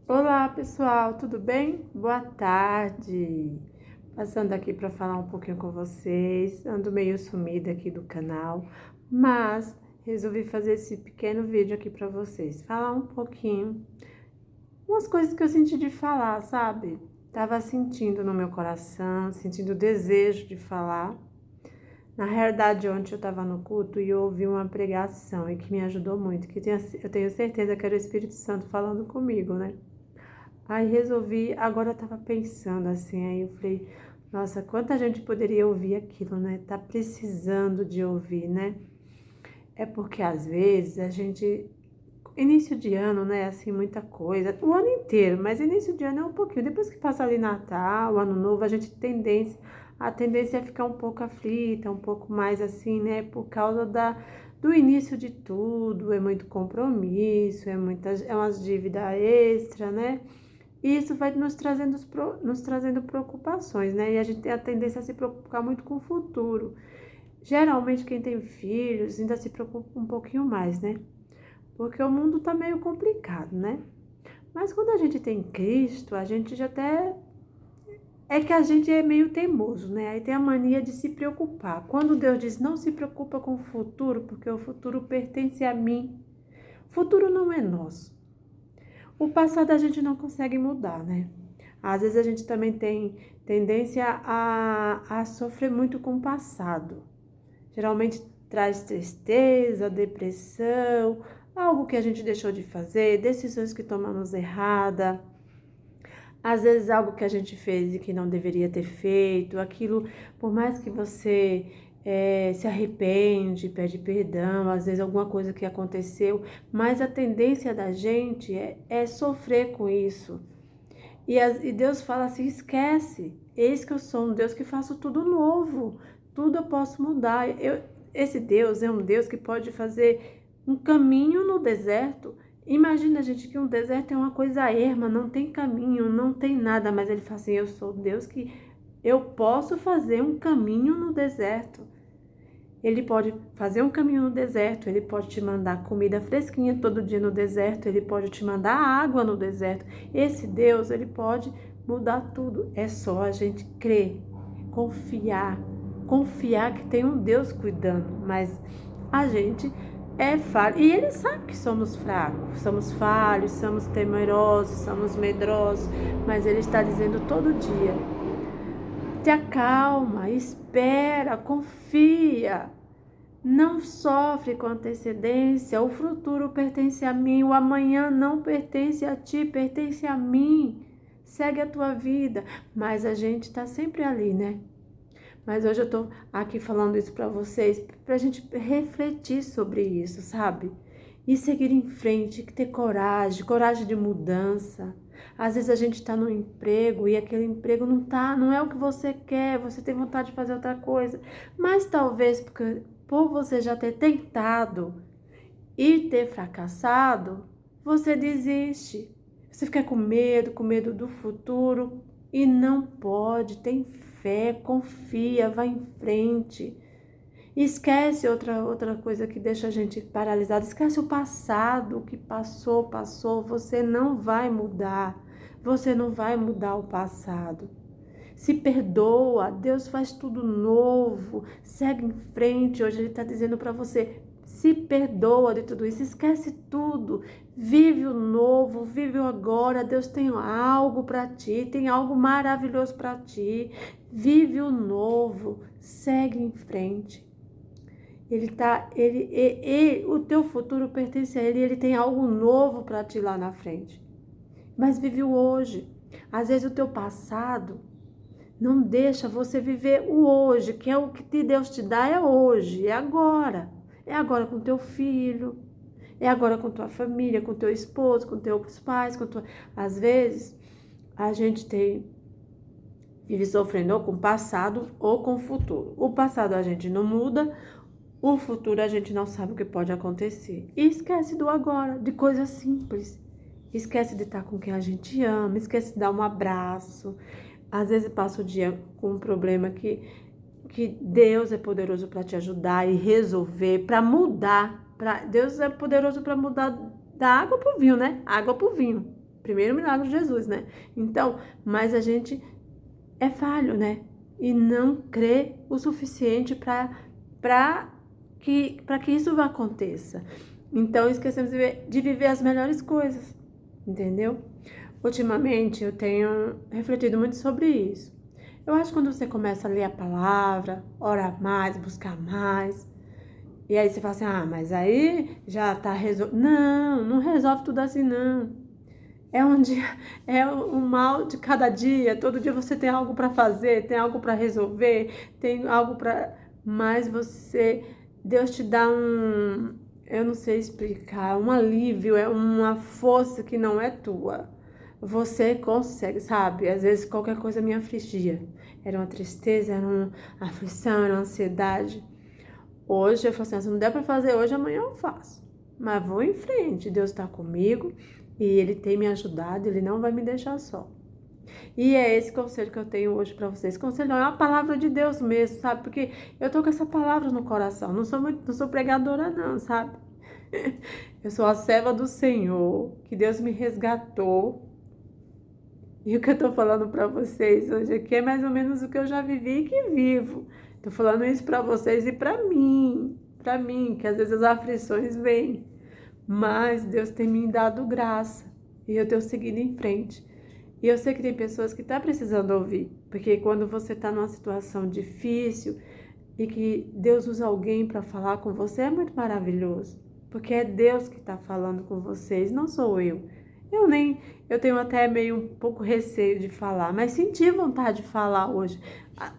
Olá pessoal, tudo bem? Boa tarde! Passando aqui para falar um pouquinho com vocês. Ando meio sumida aqui do canal, mas resolvi fazer esse pequeno vídeo aqui para vocês. Falar um pouquinho, umas coisas que eu senti de falar, sabe? Tava sentindo no meu coração, sentindo o desejo de falar. Na realidade, ontem eu estava no culto e eu ouvi uma pregação e que me ajudou muito, eu tenho certeza que era o Espírito Santo falando comigo, né? Aí resolvi, agora eu tava pensando assim, aí eu falei, nossa, quanta gente poderia ouvir aquilo, né? Tá precisando de ouvir, né? É porque às vezes a gente, início de ano, né, assim, muita coisa, o ano inteiro, mas início de ano é um pouquinho, depois que passa ali Natal, Ano Novo, a tendência é ficar um pouco aflita, um pouco mais assim, né, por causa do início de tudo, é muito compromisso, é umas dívidas extra, né? E isso vai nos trazendo preocupações, né? E a gente tem a tendência a se preocupar muito com o futuro. Geralmente, quem tem filhos ainda se preocupa um pouquinho mais, né? Porque o mundo tá meio complicado, né? Mas quando a gente tem Cristo, a gente já até. É que a gente é meio teimoso, né? Aí tem a mania de se preocupar. Quando Deus diz não se preocupa com o futuro, porque o futuro pertence a mim. O futuro não é nosso. O passado a gente não consegue mudar, né? Às vezes a gente também tem tendência a sofrer muito com o passado. Geralmente traz tristeza, depressão, algo que a gente deixou de fazer, decisões que tomamos errada. Às vezes algo que a gente fez e que não deveria ter feito, aquilo, por mais que você se arrepende, pede perdão, às vezes alguma coisa que aconteceu, mas a tendência da gente é sofrer com isso. E Deus fala assim, esquece, eis que eu sou um Deus que faço tudo novo, tudo eu posso mudar. Esse Deus é um Deus que pode fazer um caminho no deserto. Imagina, gente, que um deserto é uma coisa erma, não tem caminho, não tem nada, mas ele fala assim, eu sou um Deus que eu posso fazer um caminho no deserto. Ele pode fazer um caminho no deserto, ele pode te mandar comida fresquinha todo dia no deserto, ele pode te mandar água no deserto. Esse Deus, ele pode mudar tudo. É só a gente crer, confiar que tem um Deus cuidando, mas a gente é falho. E ele sabe que somos fracos, somos falhos, somos temerosos, somos medrosos, mas ele está dizendo todo dia: te acalma, espera, confia. Não sofre com antecedência, o futuro pertence a mim, o amanhã não pertence a ti, pertence a mim. Segue a tua vida, mas a gente está sempre ali, né? Mas hoje eu tô aqui falando isso para vocês, pra gente refletir sobre isso, sabe? E seguir em frente, ter coragem, coragem de mudança. Às vezes a gente tá no emprego e aquele emprego não é o que você quer, você tem vontade de fazer outra coisa. Mas talvez por você já ter tentado e ter fracassado, você desiste. Você fica com medo do futuro e não pode. Tem fé, confia, vai em frente. Esquece outra coisa que deixa a gente paralisado. Esquece o passado, o que passou, passou. Você não vai mudar. Você não vai mudar o passado. Se perdoa, Deus faz tudo novo, segue em frente. Hoje Ele está dizendo para você, se perdoa de tudo isso, esquece tudo, vive o novo, vive o agora. Deus tem algo para ti, tem algo maravilhoso para ti. Vive o novo, segue em frente. O teu futuro pertence a Ele tem algo novo para ti lá na frente. Mas vive o hoje. Às vezes o teu passado não deixa você viver o hoje, que é o que Deus te dá, é hoje, é agora. É agora com teu filho, é agora com tua família, com teu esposo, com teus pais, Às vezes, a gente vive sofrendo ou com o passado ou com o futuro. O passado a gente não muda, o futuro a gente não sabe o que pode acontecer. E esquece do agora, de coisas simples. Esquece de estar com quem a gente ama, esquece de dar um abraço. Às vezes passa o dia com um problema que Deus é poderoso para te ajudar e resolver, para mudar. Deus é poderoso para mudar da água para o vinho, né? Água para o vinho. Primeiro milagre de Jesus, né? Então, mas a gente é falho, né? E não crê o suficiente para que isso aconteça. Então, esquecemos de viver as melhores coisas, entendeu? Ultimamente, eu tenho refletido muito sobre isso. Eu acho que quando você começa a ler a palavra, orar mais, buscar mais, e aí você fala assim, ah, mas aí já tá resolvido. Não, não resolve tudo assim, não. É um dia, é um mal de cada dia. Todo dia você tem algo para fazer, tem algo para resolver, tem algo para. Mas Deus te dá eu não sei explicar, um alívio, é uma força que não é tua. Você consegue, sabe? Às vezes qualquer coisa me afligia. Era uma tristeza, era uma aflição, era uma ansiedade. Hoje eu falo assim, se não der para fazer hoje, amanhã eu faço. Mas vou em frente, Deus está comigo e Ele tem me ajudado, Ele não vai me deixar só. E é esse conselho que eu tenho hoje para vocês. Conselho não, é uma palavra de Deus mesmo, sabe? Porque eu tô com essa palavra no coração. Não sou pregadora não, sabe? Eu sou a serva do Senhor, que Deus me resgatou. E o que eu tô falando para vocês hoje aqui é mais ou menos o que eu já vivi e que vivo. Tô falando isso para vocês e para mim, que às vezes as aflições vêm, mas Deus tem me dado graça e eu tenho seguido em frente. E eu sei que tem pessoas que estão precisando ouvir, porque quando você está numa situação difícil e que Deus usa alguém para falar com você, é muito maravilhoso, porque é Deus que está falando com vocês, não sou eu. Eu tenho até meio um pouco receio de falar, mas senti vontade de falar hoje.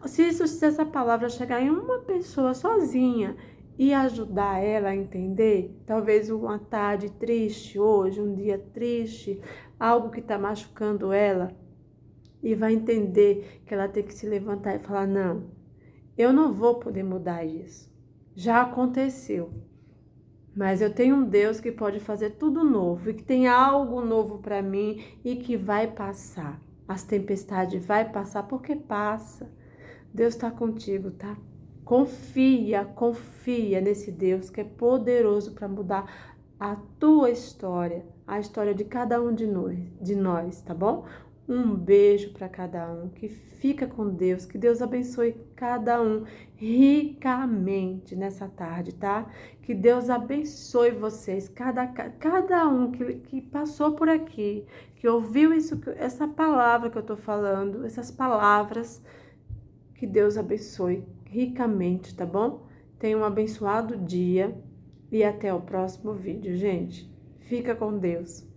Se essa palavra chegar em uma pessoa sozinha e ajudar ela a entender, talvez uma tarde triste hoje, um dia triste, algo que está machucando ela, e vai entender que ela tem que se levantar e falar, não, eu não vou poder mudar isso. Já aconteceu. Mas eu tenho um Deus que pode fazer tudo novo e que tem algo novo para mim e que vai passar. As tempestades vai passar porque passa. Deus está contigo, tá? Confia nesse Deus que é poderoso para mudar a tua história, a história de cada um de nós, tá bom? Um beijo para cada um, que fica com Deus, que Deus abençoe cada um ricamente nessa tarde, tá? Que Deus abençoe vocês, cada um que passou por aqui, que ouviu essa palavra que eu tô falando, essas palavras, que Deus abençoe ricamente, tá bom? Tenha um abençoado dia e até o próximo vídeo, gente. Fica com Deus.